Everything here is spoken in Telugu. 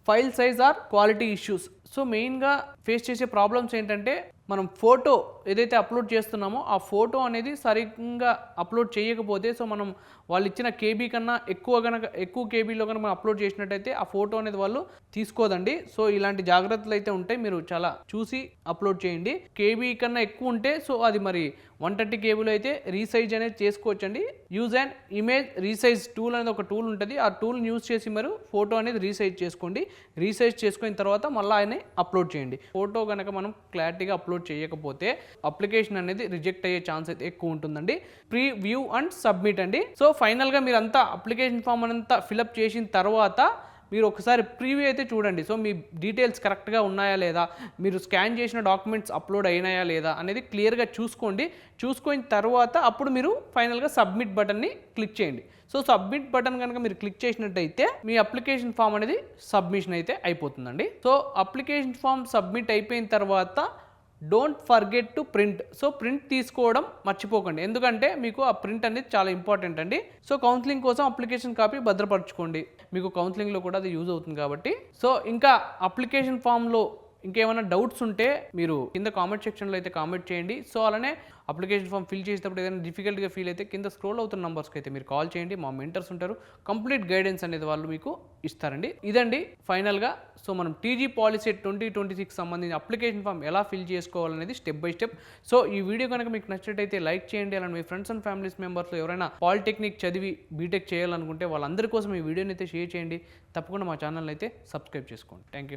File size are quality issues. So మెయిన్గా ఫేస్ చేసే ప్రాబ్లమ్స్ ఏంటంటే మనం ఫోటో ఏదైతే అప్లోడ్ చేస్తున్నామో ఆ ఫోటో అనేది సరిగ్గా అప్లోడ్ చేయకపోతే, సో మనం వాళ్ళు ఇచ్చిన కేబీ కన్నా ఎక్కువ కేబీలో కనుక మనం అప్లోడ్ చేసినట్టయితే ఆ ఫోటో అనేది వాళ్ళు తీసుకోదండి. సో ఇలాంటి జాగ్రత్తలు అయితే ఉంటాయి, మీరు చాలా చూసి అప్లోడ్ చేయండి. కేబీ కన్నా ఎక్కువ ఉంటే సో అది మరి 130 కేబీలో అయితే రీసైజ్ అనేది చేసుకోవచ్చండి. Use and image resize tool అనేది ఒక టూల్ ఉంటుంది. ఆ టూల్ని యూజ్ చేసి మీరు ఫోటో అనేది రీసైజ్ చేసుకోండి. రీసైజ్ చేసుకున్న తర్వాత మళ్ళీ ఆయన అప్లోడ్ చేయండి. ఫోటో కనుక మనం క్లారిటీగా అప్లోడ్ చేయకపోతే అప్లికేషన్ అనేది రిజెక్ట్ అయ్యే ఛాన్స్ అయితే ఎక్కువ ఉంటుందండి. ప్రీ వ్యూ అండ్ సబ్మిట్ అండి. సో ఫైనల్గా మీరు అంతా అప్లికేషన్ ఫామ్ అంతా ఫిలప్ చేసిన తర్వాత మీరు ఒకసారి ప్రీవ్యూ అయితే చూడండి. సో మీ డీటెయిల్స్ కరెక్ట్గా ఉన్నాయా లేదా, మీరు స్కాన్ చేసిన డాక్యుమెంట్స్ అప్లోడ్ అయినాయా లేదా అనేది క్లియర్గా చూసుకోండి. చూసుకున్న తర్వాత అప్పుడు మీరు ఫైనల్గా సబ్మిట్ బటన్ని క్లిక్ చేయండి. సో సబ్మిట్ బటన్ కనుక మీరు క్లిక్ చేసినట్టయితే మీ అప్లికేషన్ ఫామ్ అనేది సబ్మిషన్ అయితే అయిపోతుందండి. సో అప్లికేషన్ ఫామ్ సబ్మిట్ అయిపోయిన తర్వాత don't forget to print. So print తీసుకోవడం మర్చిపోకండి, ఎందుకంటే మీకు ఆ ప్రింట్ అనేది చాలా ఇంపార్టెంట్ అండి. సో కౌన్సిలింగ్ కోసం అప్లికేషన్ కాపీ భద్రపరచుకోండి, మీకు కౌన్సిలింగ్లో కూడా అది యూజ్ అవుతుంది కాబట్టి. సో ఇంకా అప్లికేషన్ ఫామ్లో ఇంకేమైనా డౌట్స్ ఉంటే మీరు కింద కామెంట్ సెక్షన్లో అయితే కామెంట్ చేయండి. సో అలానే అప్లికేషన్ ఫామ్ ఫిల్ చేసేటప్పుడు ఏదైనా డిఫికల్ట్గా ఫీల్ అయితే కింద స్క్రోల్ అవుతున్న నెంబర్స్కి అయితే మీరు కాల్ చేయండి. మా మెంటర్స్ ఉంటారు, కంప్లీట్ గైడెన్స్ అనేది వాళ్ళు మీకు ఇస్తారండి. ఇదండి ఫైనల్గా. సో మనం టీజీ పాలసీ 2026 సంబంధించిన అప్లికేషన్ ఫామ్ ఎలా ఫిల్ చేసుకోవాలనేది స్టెప్ బై స్టెప్. సో ఈ వీడియో కనుక మీకు నచ్చినట్టయితే లైక్ చేయండి. అలానే మీ ఫ్రెండ్స్ అండ్ ఫ్యామిలీస్ మెంబర్స్లో ఎవరైనా పాలిటెక్నిక్ చదివి బీటెక్ చేయాలనుకుంటే వాళ్ళందరి కోసం ఈ వీడియోని అయితే షేర్ చేయండి. తప్పకుండా మా ఛానల్ అయితే సబ్స్క్రైబ్ చేసుకోండి. Thank you.